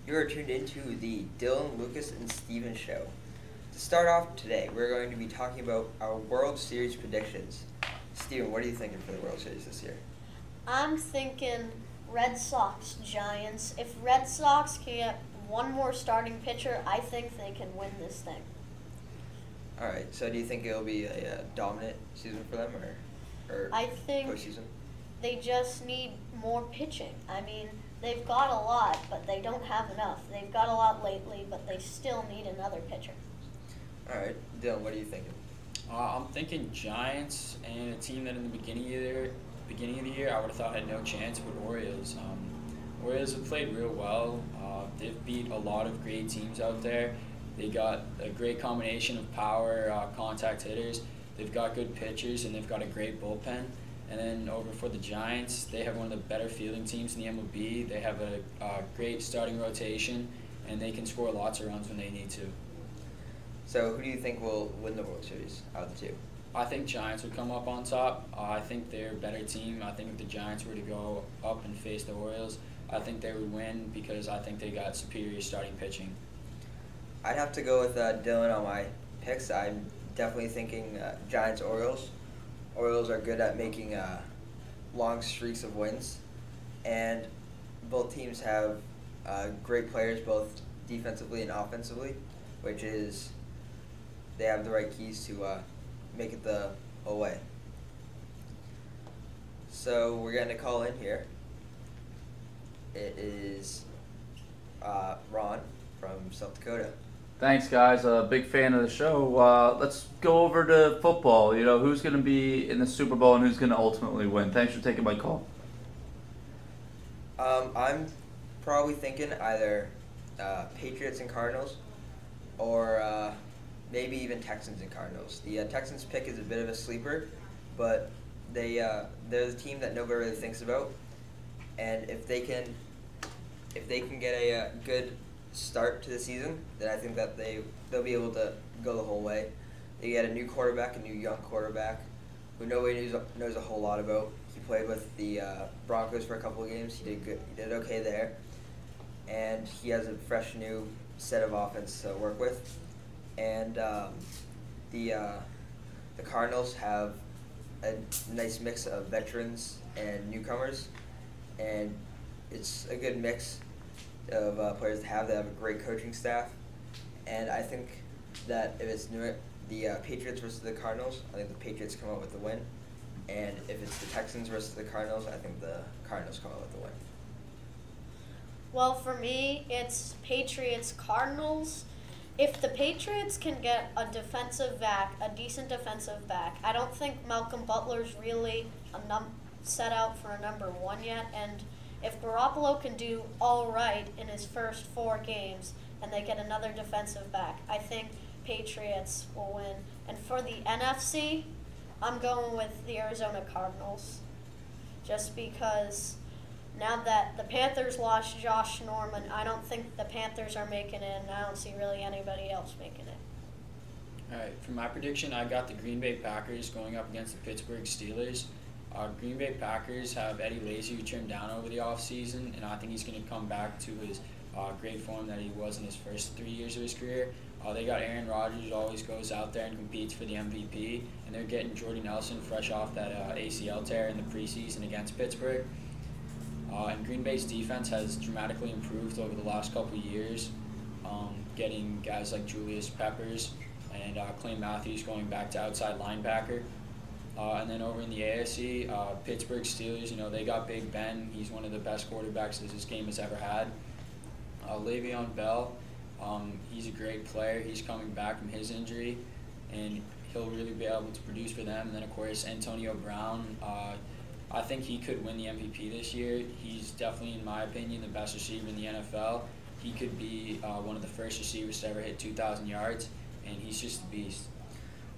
You are tuned into the Dylan, Lucas, and Steven show. To start off today, we're going to be talking about our World Series predictions. Steven, what are you thinking for the World Series this year? I'm thinking Red Sox Giants. If Red Sox can get one more starting pitcher, I think they can win this thing. All right. So, do you think it'll be a dominant season for them, or I think postseason? they just need more pitching. I mean, they've got a lot, but they don't have enough. They've got a lot lately, but they still need another pitcher. All right, Dylan, what are you thinking? I'm thinking Giants and a team that in the beginning of the year, I would have thought had no chance, but Orioles. Orioles have played real well. They've beat a lot of great teams out there. They got a great combination of power, contact hitters. They've got good pitchers, and they've got a great bullpen. And then over for the Giants, they have one of the better fielding teams in the MLB. They have a great starting rotation, and they can score lots of runs when they need to. So, who do you think will win the World Series out of the two? I think Giants would come up on top. I think they're a better team. I think if the Giants were to go up and face the Orioles, I think they would win because I think they got superior starting pitching. I'd have to go with Dylan on my picks. I'm definitely thinking Giants Orioles. Orioles are good at making long streaks of wins, and both teams have great players, both defensively and offensively, which is they have the right keys to make it the whole way. So we're going to call in here. It is Ron from South Dakota. Thanks, guys. A big fan of the show. Let's go over to football. You know, who's going to be in the Super Bowl and who's going to ultimately win? Thanks for taking my call. I'm probably thinking either Patriots and Cardinals or maybe even Texans and Cardinals. The Texans pick is a bit of a sleeper, but they're the team that nobody really thinks about, and if they can get a good start to the season, then I think that they'll be able to go the whole way. They get a new quarterback, a new young quarterback, who nobody knows a whole lot about. He played with the Broncos for a couple of games. He did good. He did okay there, and he has a fresh new set of offense to work with. And the Cardinals have a nice mix of veterans and newcomers, and it's a good mix of players to have. They have a great coaching staff, and I think that if it's the Patriots versus the Cardinals, I think the Patriots come out with the win, and if it's the Texans versus the Cardinals, I think the Cardinals come out with the win. Well, for me, it's Patriots Cardinals. If the Patriots can get a defensive back, a decent defensive back, I don't think Malcolm Butler's really set out for a number one yet. And if Garoppolo can do all right in his first 4 games and they get another defensive back, I think Patriots will win. And for the NFC, I'm going with the Arizona Cardinals just because now that the Panthers lost Josh Norman, I don't think the Panthers are making it, and I don't see really anybody else making it. All right, for my prediction, I got the Green Bay Packers going up against the Pittsburgh Steelers. Green Bay Packers have Eddie Lacy, who trimmed down over the offseason, and I think he's going to come back to his great form that he was in his first 3 years of his career. They got Aaron Rodgers, who always goes out there and competes for the MVP, and they're getting Jordy Nelson fresh off that ACL tear in the preseason against Pittsburgh. And Green Bay's defense has dramatically improved over the last couple of years, getting guys like Julius Peppers and Clay Matthews going back to outside linebacker. And then over in the AFC, Pittsburgh Steelers, they got Big Ben. He's one of the best quarterbacks this game has ever had. Le'Veon Bell, he's a great player. He's coming back from his injury, and he'll really be able to produce for them. And then, of course, Antonio Brown. I think he could win the MVP this year. He's definitely, in my opinion, the best receiver in the NFL. He could be one of the first receivers to ever hit 2,000 yards, and he's just a beast.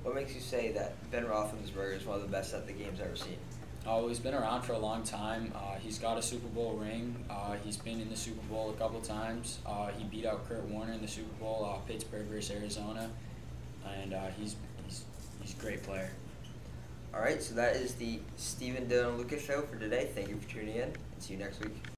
What makes you say that Ben Roethlisberger is one of the best that the game's ever seen? Oh, he's been around for a long time. He's got a Super Bowl ring. He's been in the Super Bowl a couple times. He beat out Kurt Warner in the Super Bowl, Pittsburgh versus Arizona, and he's a great player. All right, so that is the Steven, Dylan, Lucas show for today. Thank you for tuning in, and see you next week.